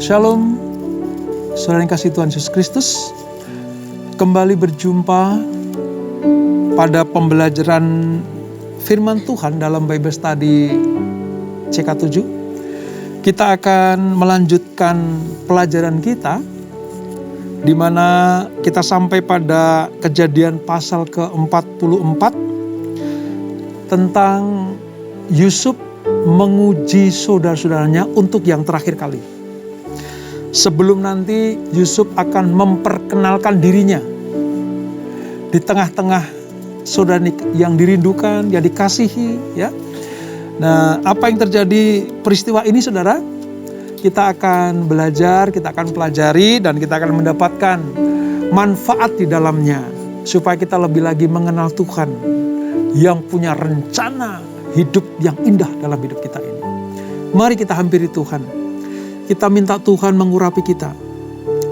Shalom, saudara yang kasih Tuhan Yesus Kristus. Kembali berjumpa pada pembelajaran firman Tuhan dalam Bible Study CK7. Kita akan melanjutkan pelajaran kita, di mana kita sampai pada Kejadian pasal ke-44 tentang Yusuf menguji saudara-saudaranya untuk yang terakhir kali. Sebelum nanti Yusuf akan memperkenalkan dirinya di tengah-tengah saudara yang dirindukan, yang dikasihi, ya. Nah, apa yang terjadi peristiwa ini, saudara? Kita akan belajar, kita akan pelajari, dan kita akan mendapatkan manfaat di dalamnya, supaya kita lebih lagi mengenal Tuhan yang punya rencana hidup yang indah dalam hidup kita ini. Mari kita hampiri Tuhan. Kita minta Tuhan mengurapi kita,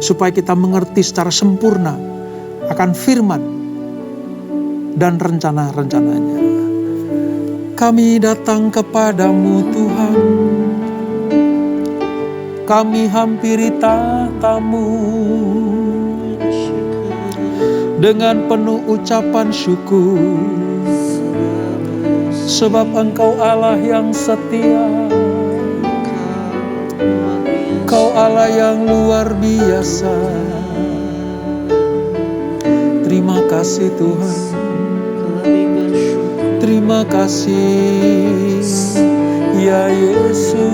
supaya kita mengerti secara sempurna akan firman dan rencana-rencananya. Kami datang kepadamu Tuhan, kami hampiri tahta-Mu dengan penuh ucapan syukur, sebab Engkau Allah yang setia, Engkau Allah yang luar biasa. Terima kasih Tuhan, terima kasih ya Yesus.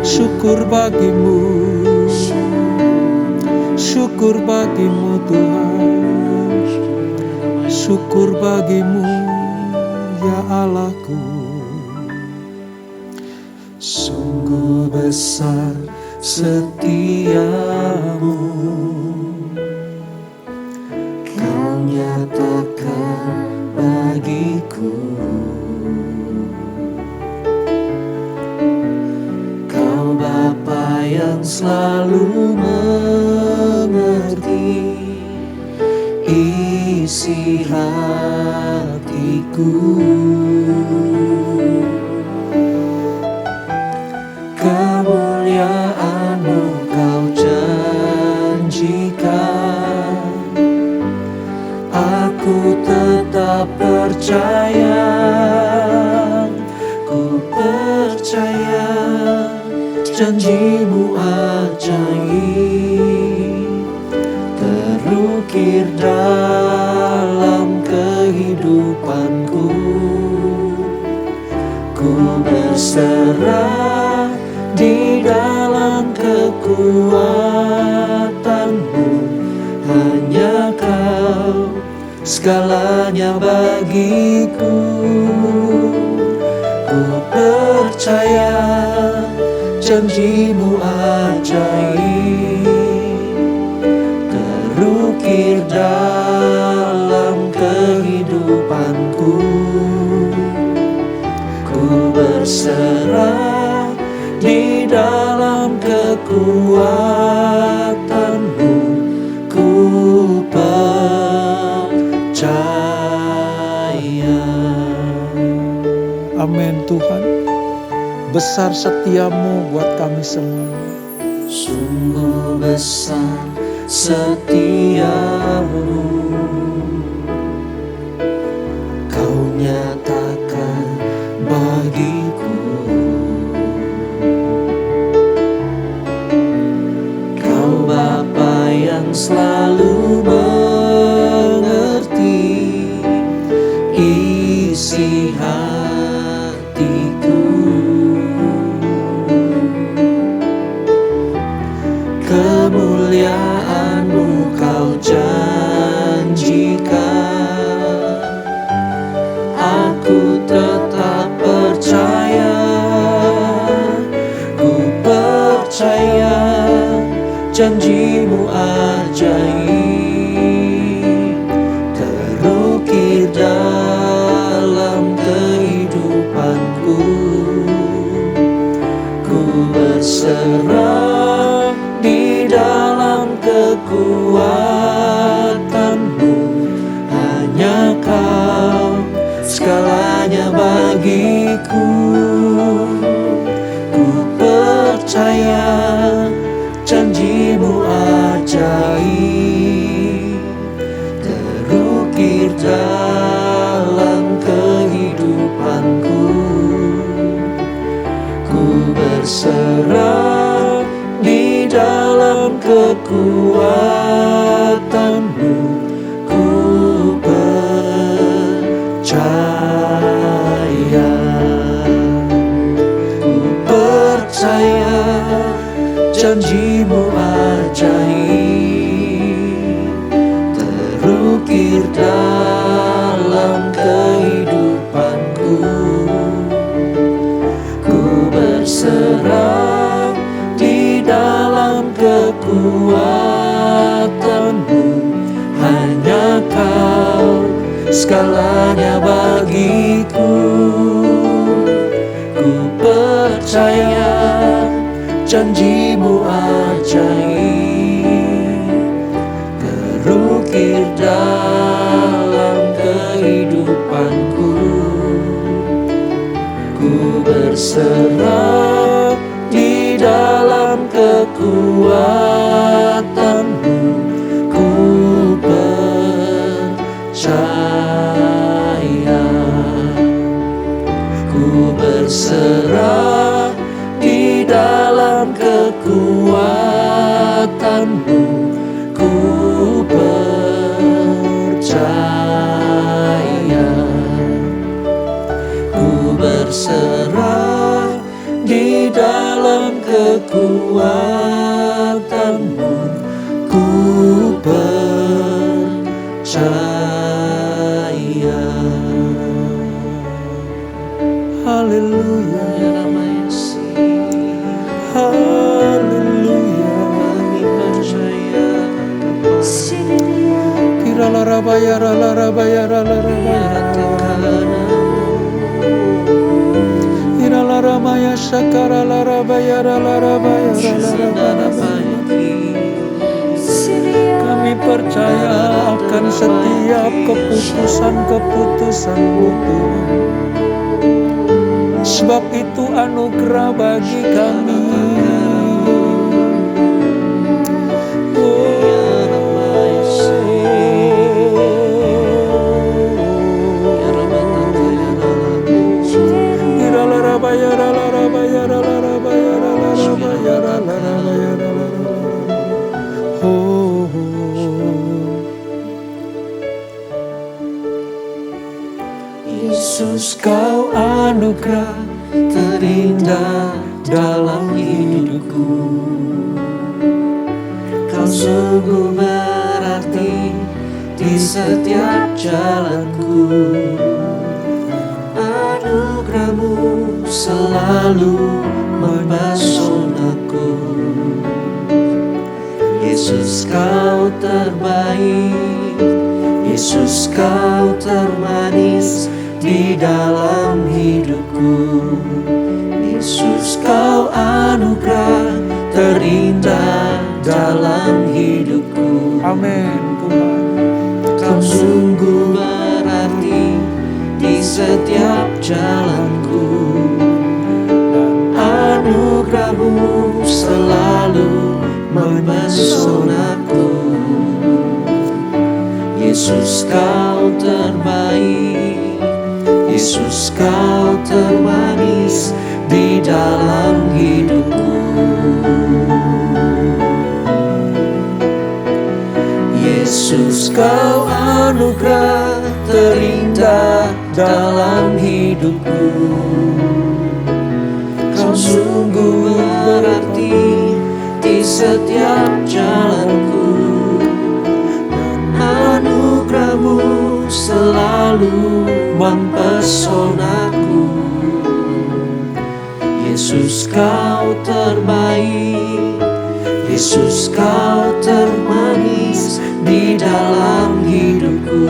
Syukur bagimu, syukur bagimu Tuhan, syukur bagimu ya Allahku. Sungguh besar setiamu, Kau nyatakan bagiku. Kau Bapa yang selalu mengerti isi hatiku. Kemuliaan-Mu Kau janjikan, aku tetap percaya, ku percaya janji-Mu ajaib terukir dalam kehidupanku. Ku berserah di dalam kekuatan-Mu, hanya Kau segalanya bagiku. Ku percaya janji-Mu ajaib terukir dalam kehidupanku. Ku berserah di dalam kekuatan-Mu, ku percaya. Amin Tuhan. Besar setiamu buat kami semua. Sungguh besar setiamu, Kau nyatakan bagiku. Kau Bapa yang selalu mengerti isi hatiku. Kemuliaan-Mu Kau janjikan, aku tetap percaya, ku percaya janji-Mu ajaib terukir dalam kehidupanku. Ku berserah di dalam kekuatan-Mu, hanya Kau segalanya bagiku. kekuatan-Mu ku percaya. Ku percaya janji-Mu ajaib terukir dalam kehidupanku. Ku berserah di dalam kekuatan-Mu. Hanya Kau segalanya bagiku. Ku percaya janji-Mu ajaib terukir dalam kehidupanku. Ku berserah di dalam kekuatan-Mu. Ku percaya. Ku berserah di dalam kekuatan-Mu. Ku percaya. Ku berserah di dalam kekuatan-Mu. Ku percaya. Haleluya, haleluya. Kami percaya Kiralarabaya, ralarabaya, ralarabaya. Kiralaramaya, sakaralarabaya, ralarabaya, ralarabaya. Kami percaya akan setiap keputusan-keputusan-Mu, Tuhan. Sebab itu anugerah bagi kami. Yesus, Kau anugerah terindah dalam hidupku. Kau sungguh berarti di setiap jalanku. Anugerah-Mu selalu mempesonaku. Yesus, Kau terbaik. Yesus, Kau termanis di dalam hidupku. Yesus, Kau anugerah terindah dalam hidupku. Amin, Tuhan. Kau sungguh berarti di setiap jalanku. Anugerah-Mu selalu mempesonaku. Yesus, Kau terbaik. Yesus, Kau termanis di dalam hidupku. Yesus, Kau anugerah terindah dalam hidupku. Kau sungguh berarti di setiap jalanku. Anugerah-Mu selalu mempesonaku. Yesus, Kau terbaik. Yesus, Kau termanis di dalam hidupku.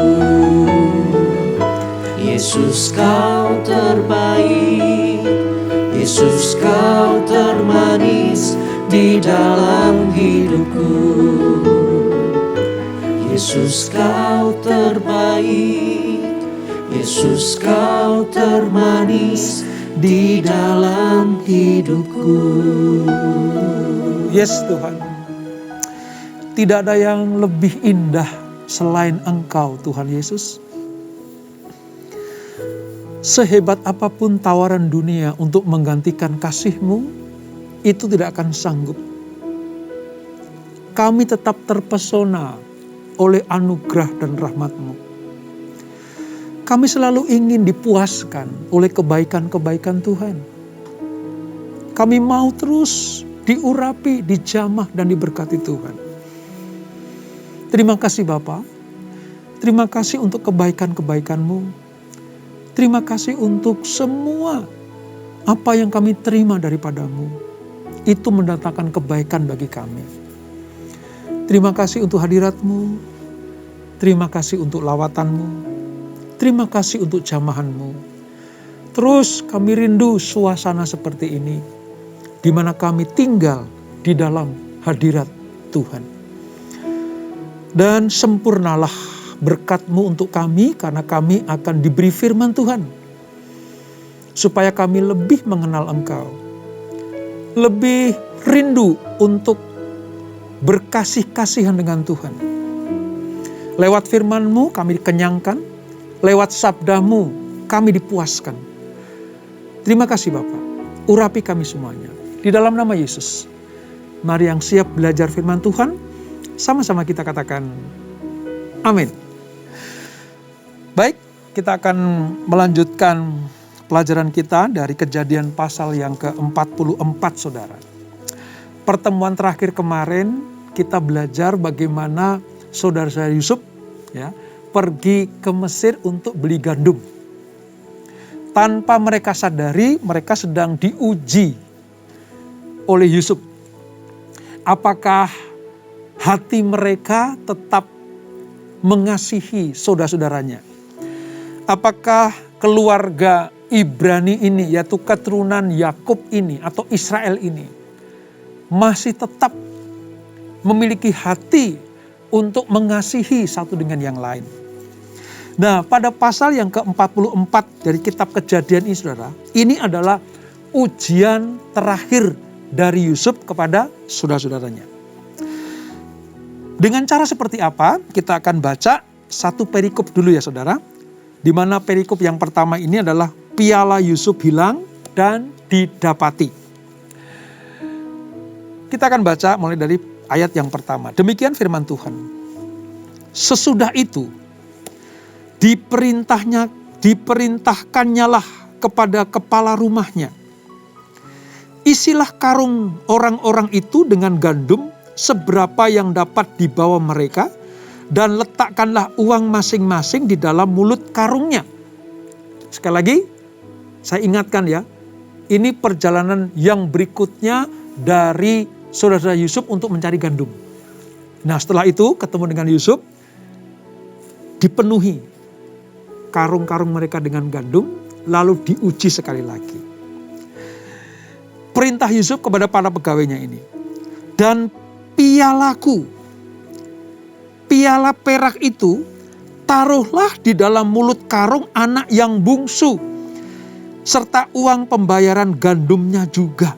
Yesus, Kau terbaik. Yesus, Kau termanis di dalam hidupku. Yesus, Kau terbaik. Yesus, Kau termanis di dalam hidupku. Yes, Tuhan. Tidak ada yang lebih indah selain Engkau, Tuhan Yesus. Sehebat apapun tawaran dunia untuk menggantikan kasih-Mu, itu tidak akan sanggup. kami tetap terpesona oleh anugerah dan rahmat-Mu. Kami selalu ingin dipuaskan oleh kebaikan-kebaikan Tuhan. Kami mau terus diurapi, dijamah, dan diberkati Tuhan. Terima kasih Bapa. Terima kasih untuk kebaikan-kebaikan-Mu. Terima kasih untuk semua apa yang kami terima daripada-Mu. Itu mendatangkan kebaikan bagi kami. Terima kasih untuk hadirat-Mu. Terima kasih untuk lawatan-Mu. Terima kasih untuk jamahan-Mu. Terus kami rindu suasana seperti ini, di mana kami tinggal di dalam hadirat Tuhan. Dan sempurnalah berkat-Mu untuk kami, karena kami akan diberi firman Tuhan. Supaya kami lebih mengenal Engkau. Lebih rindu untuk berkasih-kasihan dengan Tuhan. Lewat firman-Mu kami dikenyangkan. Lewat sabda-Mu kami dipuaskan. Terima kasih Bapa. Urapi kami semuanya. Di dalam nama Yesus. Mari yang siap belajar firman Tuhan, sama-sama kita katakan amin. Baik, kita akan melanjutkan pelajaran kita dari Kejadian pasal yang ke-44, saudara. Pertemuan terakhir kemarin kita belajar bagaimana saudara saya Yusuf pergi ke Mesir untuk beli gandum. Tanpa mereka sadari, mereka sedang diuji oleh Yusuf. Apakah hati mereka tetap mengasihi saudara-saudaranya? Apakah keluarga Ibrani ini, yaitu keturunan Yakub ini atau Israel ini, masih tetap memiliki hati untuk mengasihi satu dengan yang lain? Nah, pada pasal yang ke-44 dari kitab Kejadian ini, saudara, ini adalah ujian terakhir dari Yusuf kepada saudara-saudaranya. Dengan cara seperti apa? Kita akan baca satu perikop dulu ya saudara. Di mana perikop yang pertama ini adalah piala Yusuf hilang dan didapati. Kita akan baca mulai dari ayat yang pertama. Demikian firman Tuhan. Sesudah itu diperintahkannyalah kepada kepala rumahnya, isilah karung orang-orang itu dengan gandum seberapa yang dapat dibawa mereka, dan letakkanlah uang masing-masing di dalam mulut karungnya. Sekali lagi, saya ingatkan ya, ini perjalanan yang berikutnya dari saudara Yusuf untuk mencari gandum. Nah, setelah itu ketemu dengan Yusuf, dipenuhi karung-karung mereka dengan gandum, lalu diuji sekali lagi. Perintah Yusuf kepada para pegawainya ini. Dan pialaku, piala perak itu, taruhlah di dalam mulut karung anak yang bungsu, serta uang pembayaran gandumnya juga.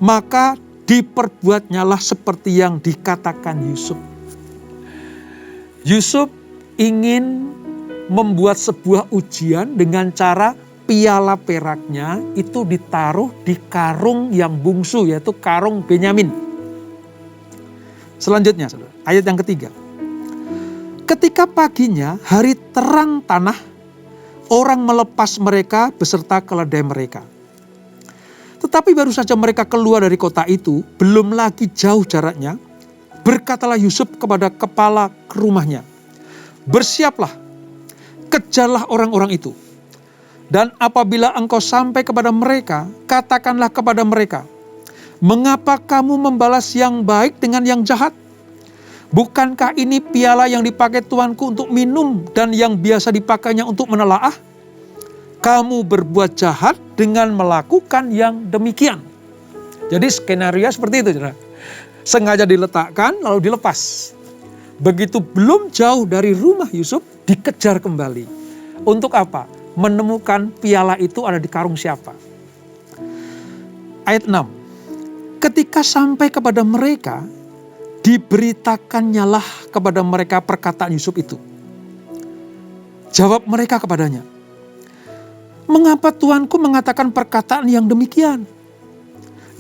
Maka diperbuatnyalah seperti yang dikatakan Yusuf. Yusuf ingin membuat sebuah ujian dengan cara piala peraknya itu ditaruh di karung yang bungsu, yaitu karung Benyamin. Selanjutnya, ayat yang ketiga. Ketika paginya hari terang tanah, orang melepas mereka beserta keledai mereka. Tetapi baru saja mereka keluar dari kota itu, belum lagi jauh jaraknya, berkatalah Yusuf kepada kepala rumahnya, bersiaplah, kejarlah orang-orang itu. Dan apabila engkau sampai kepada mereka, katakanlah kepada mereka, mengapa kamu membalas yang baik dengan yang jahat? Bukankah ini piala yang dipakai tuanku untuk minum dan yang biasa dipakainya untuk menelaah? Kamu berbuat jahat dengan melakukan yang demikian. Jadi skenario seperti itu. Sengaja diletakkan lalu dilepas. Begitu belum jauh dari rumah Yusuf, dikejar kembali. Untuk apa? Menemukan piala itu ada di karung siapa. Ayat 6. Ketika sampai kepada mereka, diberitakannyalah kepada mereka perkataan Yusuf itu. Jawab mereka kepadanya, mengapa tuanku mengatakan perkataan yang demikian?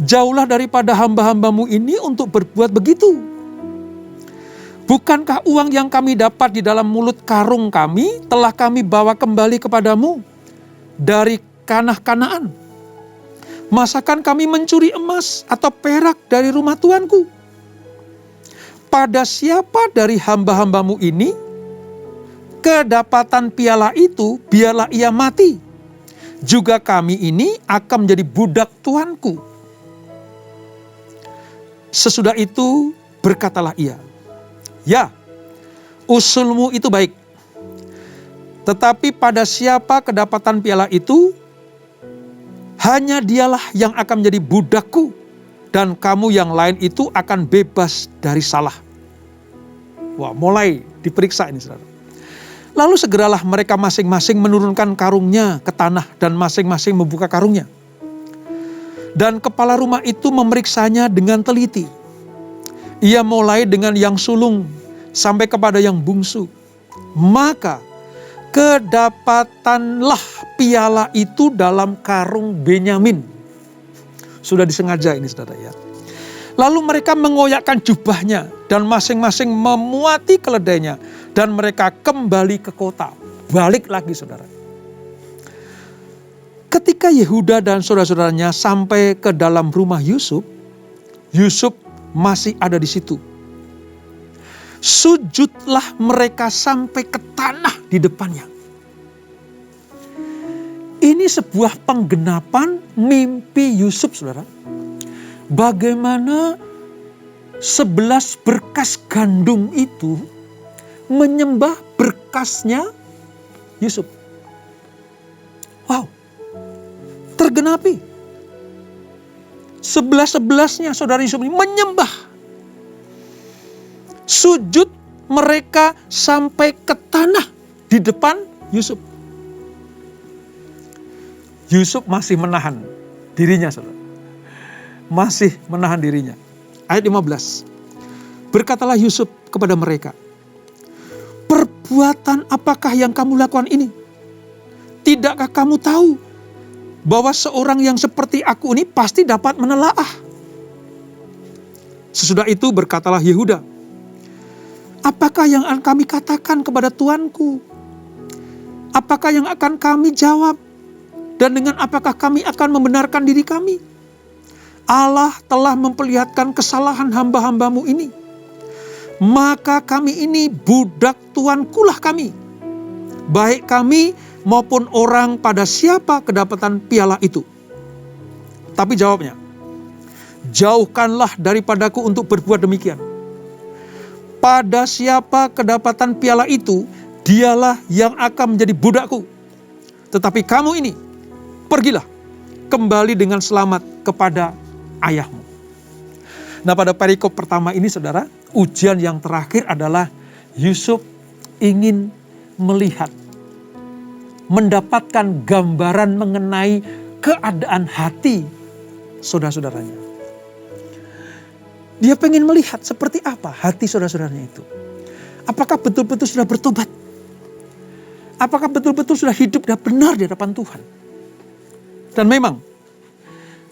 Jauhlah daripada hamba-hambamu ini untuk berbuat begitu. Bukankah uang yang kami dapat di dalam mulut karung kami telah kami bawa kembali kepadamu dari tanah Kanaan? Masakan kami mencuri emas atau perak dari rumah tuanku? Pada siapa dari hamba-hambamu ini kedapatan piala itu, biarlah ia mati. Juga kami ini akan menjadi budak tuanku. Sesudah itu berkatalah ia, ya, usulmu itu baik. Tetapi pada siapa kedapatan piala itu, hanya dialah yang akan menjadi budakku, dan kamu yang lain itu akan bebas dari salah. Wah, mulai diperiksa ini, saudara. Lalu segeralah mereka masing-masing menurunkan karungnya ke tanah, dan masing-masing membuka karungnya. Dan kepala rumah itu memeriksanya dengan teliti. Ia mulai dengan yang sulung sampai kepada yang bungsu. Maka kedapatanlah piala itu dalam karung Benyamin. Sudah disengaja ini, saudara ya. Lalu mereka mengoyakkan jubahnya dan masing-masing memuati keledainya. Dan mereka kembali ke kota. Balik lagi, saudara. Ketika Yehuda dan saudara-saudaranya sampai ke dalam rumah Yusuf, Yusuf masih ada di situ. Sujudlah mereka sampai ke tanah di depannya. Ini sebuah penggenapan mimpi Yusuf, saudara. Bagaimana 11 berkas gandum itu menyembah berkasnya Yusuf. Wow, tergenapi. 11-11-nya saudara Yusuf ini menyembah. Sujud mereka sampai ke tanah di depan Yusuf. Yusuf masih menahan dirinya, saudara. Masih menahan dirinya. Ayat 15. Berkatalah Yusuf kepada mereka, perbuatan apakah yang kamu lakukan ini? Tidakkah kamu tahu bahwa seorang yang seperti aku ini pasti dapat menelaah? Sesudah itu berkatalah Yehuda, apakah yang akan kami katakan kepada tuanku? Apakah yang akan kami jawab? Dan dengan apakah kami akan membenarkan diri kami? Allah telah memperlihatkan kesalahan hamba-hambamu ini. Maka kami ini budak tuankulah kami. Baik kami maupun orang pada siapa kedapatan piala itu. Tapi jawabnya, jauhkanlah daripadaku untuk berbuat demikian. Pada siapa kedapatan piala itu, dialah yang akan menjadi budakku. Tetapi kamu ini, pergilah, kembali dengan selamat kepada ayahmu. Nah, pada perikop pertama ini, saudara, ujian yang terakhir adalah Yusuf ingin melihat, mendapatkan gambaran mengenai keadaan hati saudara-saudaranya. Dia pengen melihat seperti apa hati saudara-saudaranya itu. Apakah betul-betul sudah bertobat? Apakah betul-betul sudah hidup dan benar di hadapan Tuhan? Dan memang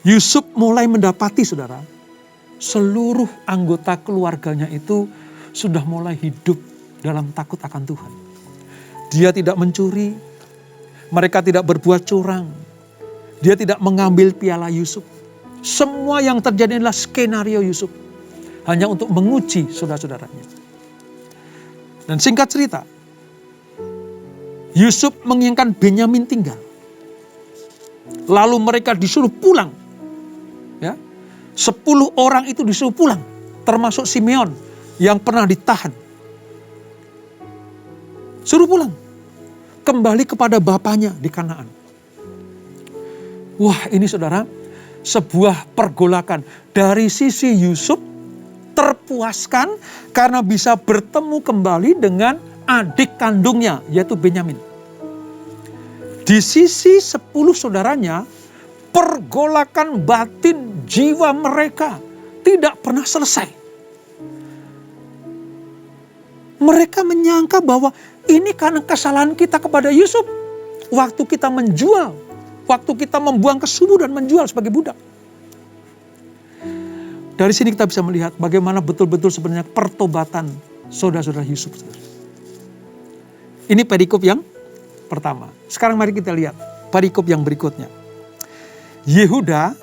Yusuf mulai mendapati, saudara, seluruh anggota keluarganya itu sudah mulai hidup dalam takut akan Tuhan. Dia tidak mencuri, mereka tidak berbuat curang, dia tidak mengambil piala Yusuf. Semua yang terjadi adalah skenario Yusuf, hanya untuk menguji saudara-saudaranya. Dan singkat cerita, Yusuf menginginkan Benyamin tinggal. Lalu mereka disuruh pulang. Ya, 10 orang itu disuruh pulang, termasuk Simeon yang pernah ditahan. Suruh pulang, kembali kepada bapaknya di Kanaan. Wah, ini saudara, sebuah pergolakan. Dari sisi Yusuf terpuaskan karena bisa bertemu kembali dengan adik kandungnya, yaitu Benyamin. Di sisi 10 saudaranya, pergolakan batin jiwa mereka tidak pernah selesai. Mereka menyangka bahwa ini karena kesalahan kita kepada Yusuf. Waktu kita menjual, waktu kita membuang ke sumur dan menjual sebagai budak. Dari sini kita bisa melihat bagaimana betul-betul sebenarnya pertobatan saudara-saudara Yusuf. Ini perikop yang pertama. Sekarang mari kita lihat perikop yang berikutnya. Yehuda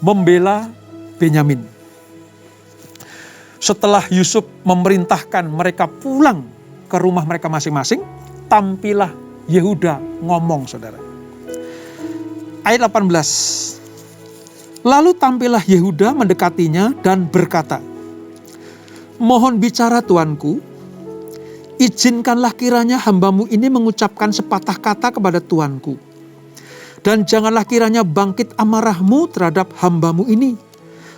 membela Benyamin. Setelah Yusuf memerintahkan mereka pulang ke rumah mereka masing-masing, tampillah Yehuda ngomong, saudara. Ayat 18. Lalu tampillah Yehuda mendekatinya dan berkata, "Mohon bicara tuanku, izinkanlah kiranya hambamu ini mengucapkan sepatah kata kepada tuanku. Dan janganlah kiranya bangkit amarahmu terhadap hambamu ini,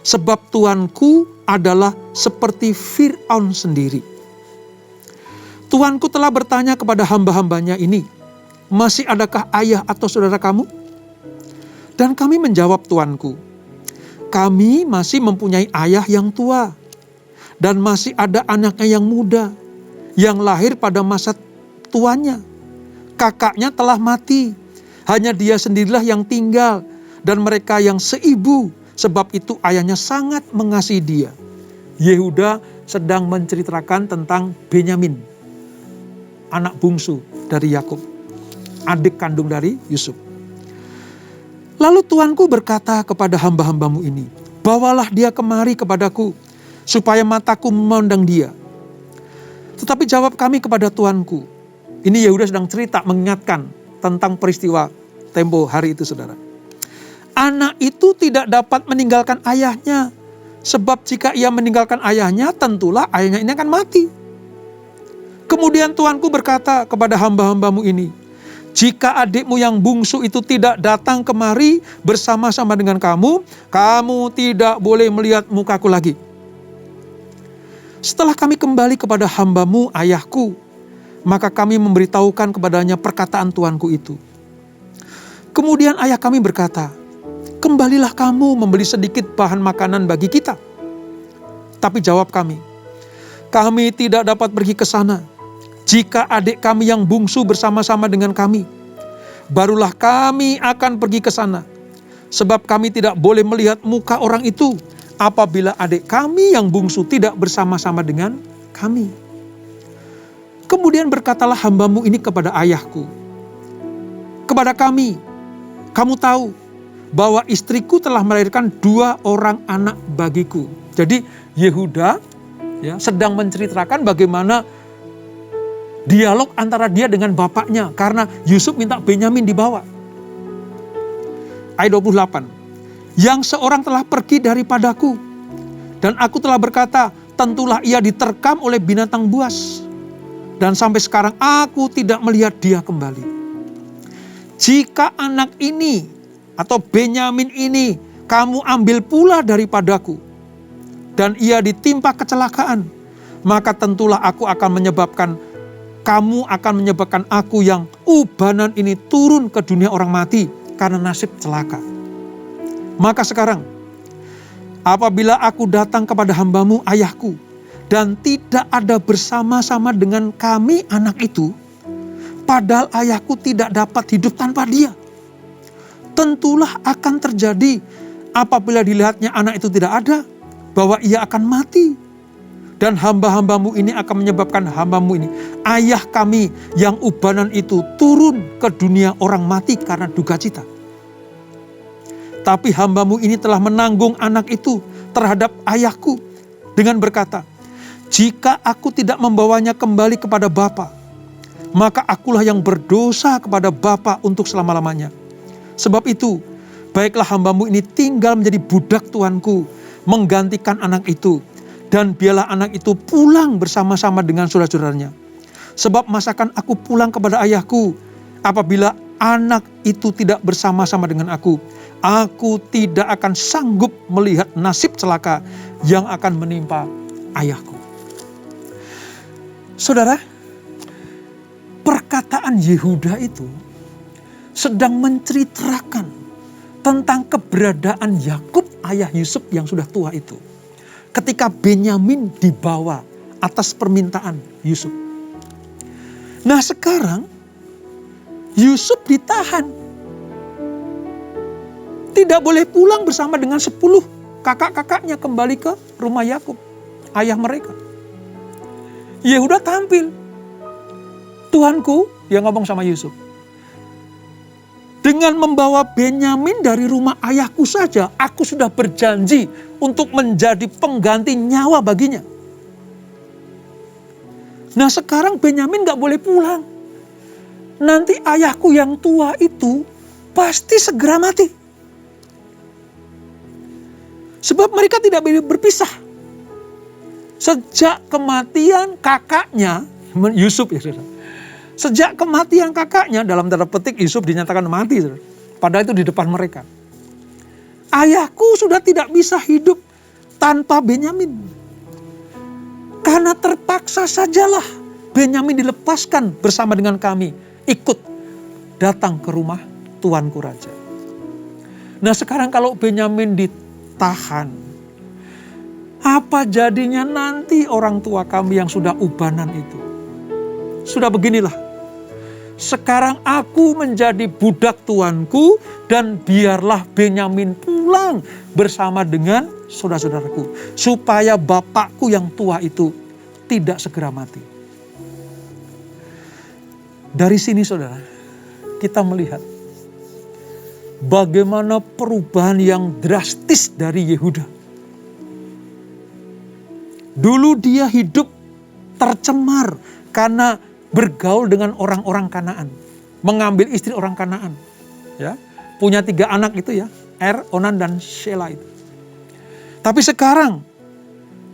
sebab tuanku adalah seperti Fir'aun sendiri. Tuanku telah bertanya kepada hamba-hambanya ini, masih adakah ayah atau saudara kamu? Dan kami menjawab tuanku, kami masih mempunyai ayah yang tua, dan masih ada anaknya yang muda, yang lahir pada masa tuanya. Kakaknya telah mati, hanya dia sendirilah yang tinggal, dan mereka yang seibu, sebab itu ayahnya sangat mengasihi dia." Yehuda sedang menceritakan tentang Benyamin, anak bungsu dari Yakub, adik kandung dari Yusuf. Lalu tuanku berkata kepada hamba-hambamu ini, "Bawalah dia kemari kepadaku, supaya mataku memandang dia." Tetapi jawab kami kepada tuanku. Ini Yehuda sedang cerita, mengingatkan tentang peristiwa tempo hari itu, saudara. "Anak itu tidak dapat meninggalkan ayahnya, sebab jika ia meninggalkan ayahnya, tentulah ayahnya ini akan mati." Kemudian tuanku berkata kepada hamba-hambamu ini, "Jika adikmu yang bungsu itu tidak datang kemari bersama-sama dengan kamu, kamu tidak boleh melihat mukaku lagi." Setelah kami kembali kepada hambamu ayahku, maka kami memberitahukan kepadanya perkataan tuanku itu. Kemudian ayah kami berkata, "Kembalilah kamu membeli sedikit bahan makanan bagi kita." Tapi jawab kami, "Kami tidak dapat pergi ke sana. Jika adik kami yang bungsu bersama-sama dengan kami, barulah kami akan pergi ke sana. Sebab kami tidak boleh melihat muka orang itu apabila adik kami yang bungsu tidak bersama-sama dengan kami." Kemudian berkatalah hambamu ini kepada ayahku, "Kepada kami, kamu tahu bahwa istriku telah melahirkan 2 orang anak bagiku." Jadi Yehuda sedang menceritakan bagaimana dialog antara dia dengan bapaknya, karena Yusuf minta Benyamin dibawa. Ayat 28. "Yang seorang telah pergi daripadaku, dan aku telah berkata, tentulah ia diterkam oleh binatang buas. Dan sampai sekarang aku tidak melihat dia kembali. Jika anak ini atau Benyamin ini kamu ambil pula daripadaku, dan ia ditimpa kecelakaan, maka tentulah kamu akan menyebabkan aku yang ubanan ini turun ke dunia orang mati karena nasib celaka. Maka sekarang, apabila aku datang kepada hambamu ayahku, dan tidak ada bersama-sama dengan kami anak itu, padahal ayahku tidak dapat hidup tanpa dia, tentulah akan terjadi apabila dilihatnya anak itu tidak ada, bahwa ia akan mati. Dan hamba-hambamu ini akan menyebabkan hambamu ini, ayah kami yang ubanan itu, turun ke dunia orang mati karena duka cita. Tapi hambamu ini telah menanggung anak itu terhadap ayahku dengan berkata, jika aku tidak membawanya kembali kepada Bapa, maka akulah yang berdosa kepada Bapa untuk selama-lamanya. Sebab itu, baiklah hambamu ini tinggal menjadi budak tuanku, menggantikan anak itu. Dan biarlah anak itu pulang bersama-sama dengan saudara-saudaranya. Sebab masakan aku pulang kepada ayahku, apabila anak itu tidak bersama-sama dengan aku tidak akan sanggup melihat nasib celaka yang akan menimpa ayahku. Saudara, perkataan Yehuda itu sedang menceritakan tentang keberadaan Yakub, ayah Yusuf yang sudah tua itu, ketika Benyamin dibawa atas permintaan Yusuf. Nah sekarang Yusuf ditahan. Tidak boleh pulang bersama dengan 10 kakak-kakaknya kembali ke rumah Yakub, ayah mereka. Yehuda tampil. Tuanku, dia ngomong sama Yusuf. Dengan membawa Benyamin dari rumah ayahku saja, aku sudah berjanji untuk menjadi pengganti nyawa baginya. Nah sekarang Benyamin gak boleh pulang. Nanti ayahku yang tua itu pasti segera mati. Sebab mereka tidak boleh berpisah. Sejak kematian kakaknya, Yusuf ya saudara. Sejak kematian kakaknya, dalam tanda petik Yusuf dinyatakan mati. Saudara. Padahal itu di depan mereka. Ayahku sudah tidak bisa hidup tanpa Benyamin. Karena terpaksa sajalah Benyamin dilepaskan bersama dengan kami. Ikut datang ke rumah tuanku raja. Nah sekarang kalau Benyamin ditahan, apa jadinya nanti orang tua kami yang sudah ubanan itu? Sudah beginilah. Sekarang aku menjadi budak tuanku dan biarlah Benyamin pulang bersama dengan saudara-saudaraku. Supaya bapakku yang tua itu tidak segera mati. Dari sini saudara, kita melihat bagaimana perubahan yang drastis dari Yehuda. Dulu dia hidup tercemar karena bergaul dengan orang-orang Kanaan. Mengambil istri orang Kanaan. Ya, punya 3 anak itu ya. Onan dan Shelah itu. Tapi sekarang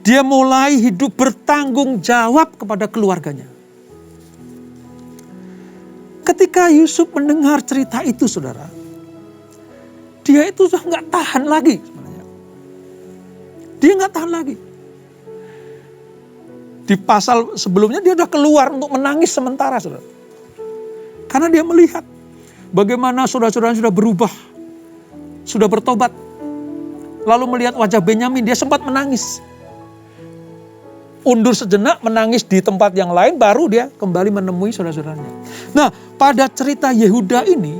dia mulai hidup bertanggung jawab kepada keluarganya. Ketika Yusuf mendengar cerita itu saudara. Dia itu sudah gak tahan lagi sebenarnya. Dia gak tahan lagi. Di pasal sebelumnya dia sudah keluar untuk menangis sementara saudara. Karena dia melihat bagaimana saudara-saudara sudah berubah. Sudah bertobat. Lalu melihat wajah Benyamin, dia sempat menangis. Undur sejenak, menangis di tempat yang lain, baru dia kembali menemui saudara-saudaranya. Nah, pada cerita Yehuda ini,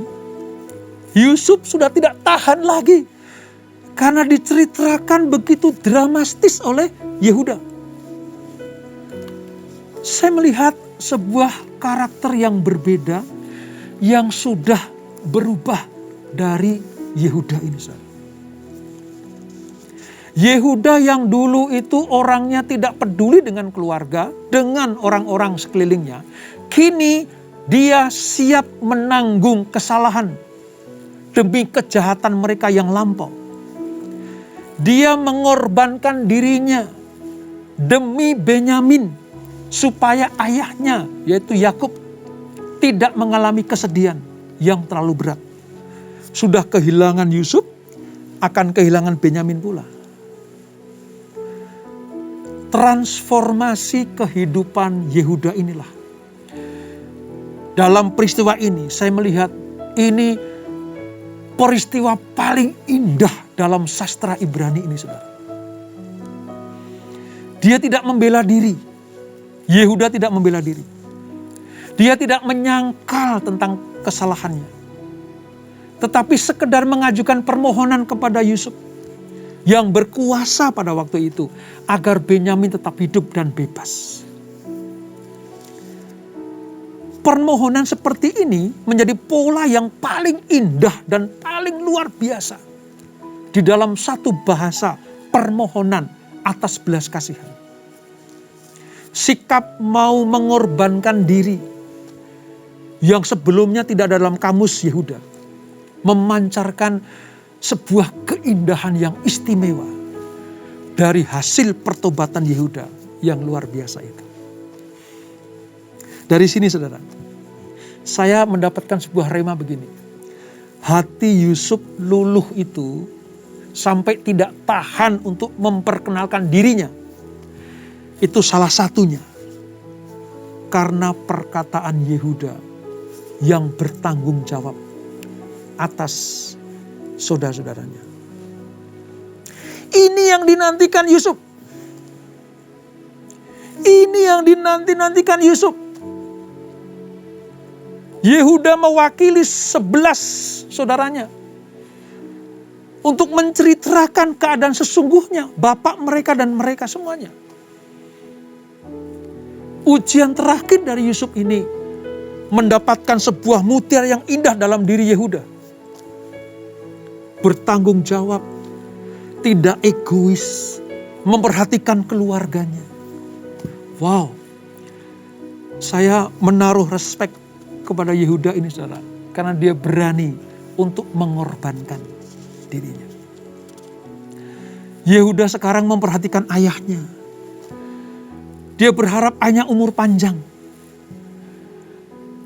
Yusuf sudah tidak tahan lagi. Karena diceritakan begitu dramatis oleh Yehuda. Saya melihat sebuah karakter yang berbeda yang sudah berubah dari Yehuda ini. Yehuda yang dulu itu orangnya tidak peduli dengan keluarga, dengan orang-orang sekelilingnya. Kini dia siap menanggung kesalahan demi kejahatan mereka yang lampau. Dia mengorbankan dirinya demi Benyamin. Supaya ayahnya, yaitu Yakub, tidak mengalami kesedihan yang terlalu berat. Sudah kehilangan Yusuf, akan kehilangan Benyamin pula. Transformasi kehidupan Yehuda inilah. Dalam peristiwa ini, saya melihat ini peristiwa paling indah dalam sastra Ibrani ini, saudara. Dia tidak membela diri. Yehuda tidak membela diri. Dia tidak menyangkal tentang kesalahannya. Tetapi sekedar mengajukan permohonan kepada Yusuf yang berkuasa pada waktu itu agar Benyamin tetap hidup dan bebas. Permohonan seperti ini menjadi pola yang paling indah dan paling luar biasa di dalam satu bahasa permohonan atas belas kasihan. Sikap mau mengorbankan diri yang sebelumnya tidak ada dalam kamus Yehuda memancarkan sebuah keindahan yang istimewa dari hasil pertobatan Yehuda yang luar biasa itu. Dari sini saudara, saya mendapatkan sebuah rema begini. Hati Yusuf luluh itu sampai tidak tahan untuk memperkenalkan dirinya. Itu salah satunya karena perkataan Yehuda yang bertanggung jawab atas saudara-saudaranya. Ini yang dinantikan Yusuf. Ini yang dinantikan Yusuf. Yehuda mewakili 11 saudaranya untuk menceritakan keadaan sesungguhnya bapak mereka dan mereka semuanya. Ujian terakhir dari Yusuf ini mendapatkan sebuah mutiara yang indah dalam diri Yehuda. Bertanggung jawab, tidak egois, memperhatikan keluarganya. Wow, saya menaruh respek kepada Yehuda ini, saudara, karena dia berani untuk mengorbankan dirinya. Yehuda sekarang memperhatikan ayahnya. Dia berharap ayahnya umur panjang.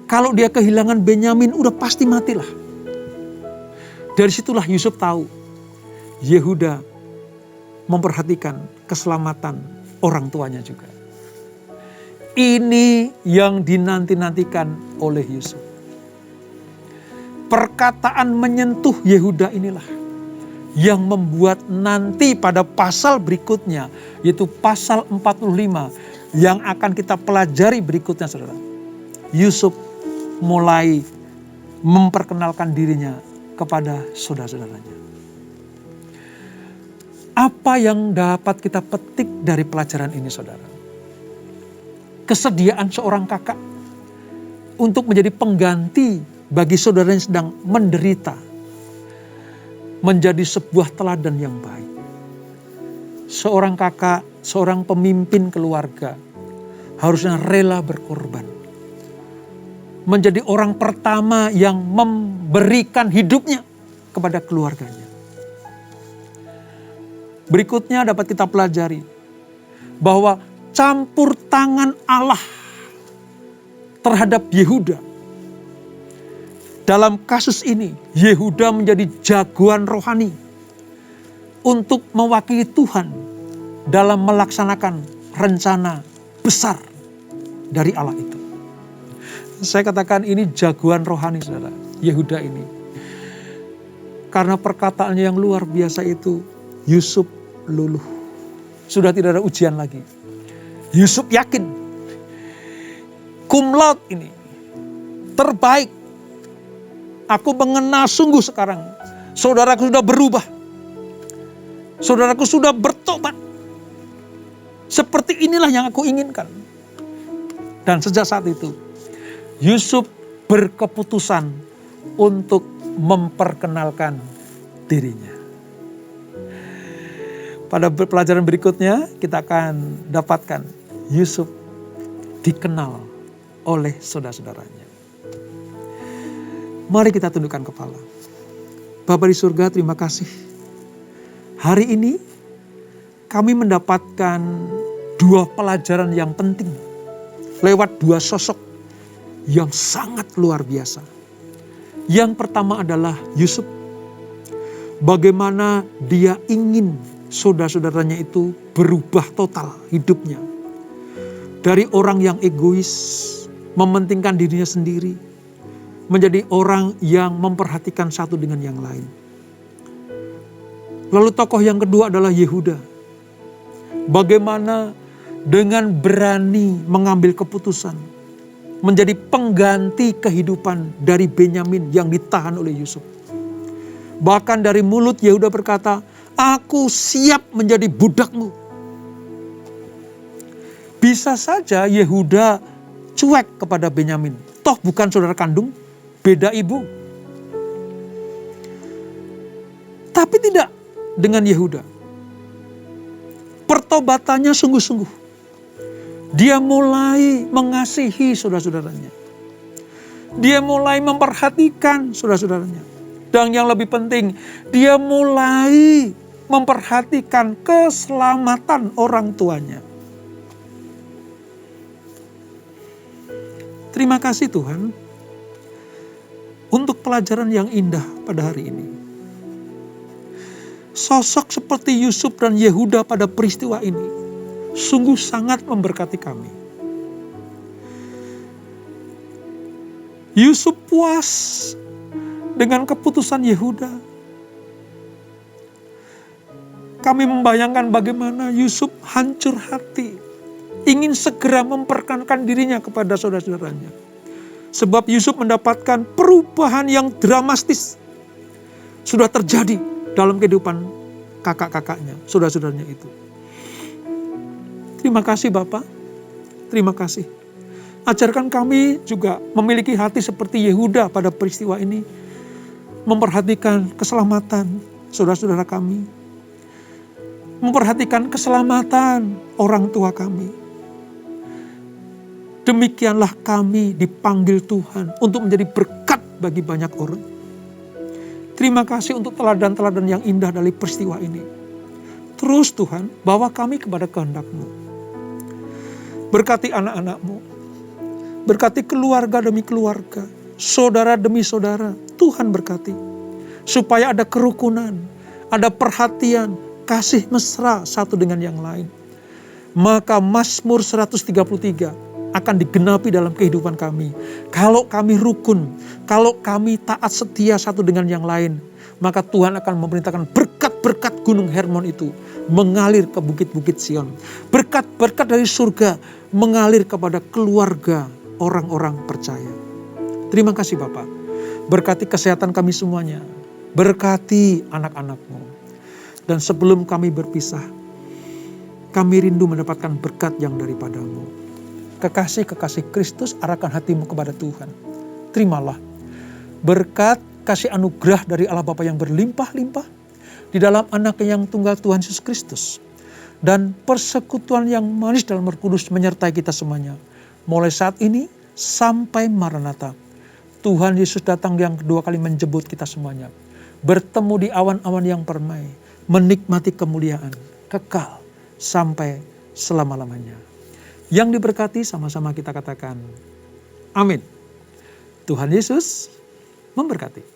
Kalau dia kehilangan Benyamin, udah pasti matilah. Dari situlah Yusuf tahu Yehuda memperhatikan keselamatan orang tuanya juga. Ini yang dinanti-nantikan oleh Yusuf. Perkataan menyentuh Yehuda inilah yang membuat nanti pada pasal berikutnya, yaitu pasal 45, yang akan kita pelajari berikutnya, saudara. Yusuf mulai memperkenalkan dirinya kepada saudara-saudaranya. Apa yang dapat kita petik dari pelajaran ini, saudara? Kesediaan seorang kakak untuk menjadi pengganti bagi saudara yang sedang menderita menjadi sebuah teladan yang baik. Seorang kakak, seorang pemimpin keluarga harusnya rela berkorban. Menjadi orang pertama yang memberikan hidupnya kepada keluarganya. Berikutnya dapat kita pelajari bahwa campur tangan Allah terhadap Yehuda. Dalam kasus ini, Yehuda menjadi jagoan rohani untuk mewakili Tuhan dalam melaksanakan rencana besar dari Allah itu. Saya katakan ini jagoan rohani, saudara, Yehuda ini. Karena perkataannya yang luar biasa itu, Yusuf luluh. Sudah tidak ada ujian lagi. Yusuf yakin, cum laude ini, terbaik. Aku mengenal sungguh sekarang, saudaraku sudah berubah. Saudaraku sudah bertobat. Seperti inilah yang aku inginkan. Dan sejak saat itu, Yusuf berkeputusan untuk memperkenalkan dirinya. Pada pelajaran berikutnya kita akan dapatkan Yusuf dikenal oleh saudara-saudaranya. Mari kita tundukkan kepala. Bapa di surga, terima kasih. Hari ini kami mendapatkan dua pelajaran yang penting lewat dua sosok yang sangat luar biasa. Yang pertama adalah Yusuf. Bagaimana dia ingin saudara-saudaranya itu berubah total hidupnya. Dari orang yang egois, mementingkan dirinya sendiri, menjadi orang yang memperhatikan satu dengan yang lain. Lalu tokoh yang kedua adalah Yehuda. Bagaimana dengan berani mengambil keputusan, menjadi pengganti kehidupan dari Benyamin yang ditahan oleh Yusuf. Bahkan dari mulut Yehuda berkata, aku siap menjadi budakmu. Bisa saja Yehuda cuek kepada Benyamin. Toh bukan saudara kandung, beda ibu. Tapi tidak dengan Yehuda. Pertobatannya sungguh-sungguh. Dia mulai mengasihi saudara-saudaranya. Dia mulai memperhatikan saudara-saudaranya. Dan yang lebih penting, dia mulai memperhatikan keselamatan orang tuanya. Terima kasih Tuhan untuk pelajaran yang indah pada hari ini. Sosok seperti Yusuf dan Yehuda pada peristiwa ini sungguh sangat memberkati kami. Yusuf puas dengan keputusan Yehuda. Kami membayangkan bagaimana Yusuf hancur hati, ingin segera memperkenalkan dirinya kepada saudara-saudaranya. Sebab Yusuf mendapatkan perubahan yang dramatis sudah terjadi dalam kehidupan kakak-kakaknya, saudara-saudaranya itu. Terima kasih Bapak, Terima kasih. Ajarkan kami juga memiliki hati seperti Yehuda pada peristiwa ini. Memperhatikan keselamatan saudara-saudara kami. Memperhatikan keselamatan orang tua kami. Demikianlah kami dipanggil Tuhan untuk menjadi berkat bagi banyak orang. Terima kasih untuk teladan-teladan yang indah dari peristiwa ini. Terus Tuhan, bawa kami kepada kehendak-Mu. Berkati anak-anak-Mu. Berkati keluarga demi keluarga. Saudara demi saudara. Tuhan berkati. Supaya ada kerukunan, ada perhatian, kasih mesra satu dengan yang lain. Maka Mazmur 133 akan digenapi dalam kehidupan kami. Kalau kami rukun, kalau kami taat setia satu dengan yang lain, maka Tuhan akan memerintahkan berkat-berkat Gunung Hermon itu mengalir ke bukit-bukit Sion. Berkat-berkat dari surga mengalir kepada keluarga orang-orang percaya. Terima kasih Bapak. Berkati kesehatan kami semuanya. Berkati anak-anak-Mu. Dan sebelum kami berpisah, kami rindu mendapatkan berkat yang daripada-Mu. Kekasih-kekasih Kristus, arahkan hatimu kepada Tuhan. Terimalah berkat kasih anugerah dari Allah Bapa yang berlimpah-limpah di dalam Anak-Nya yang tunggal Tuhan Yesus Kristus. Dan persekutuan yang manis dalam Roh Kudus menyertai kita semuanya. Mulai saat ini sampai Maranatha. Tuhan Yesus datang yang kedua kali menjemput kita semuanya. Bertemu di awan-awan yang permai. Menikmati kemuliaan kekal sampai selama-lamanya. Yang diberkati sama-sama kita katakan amin. Tuhan Yesus memberkati.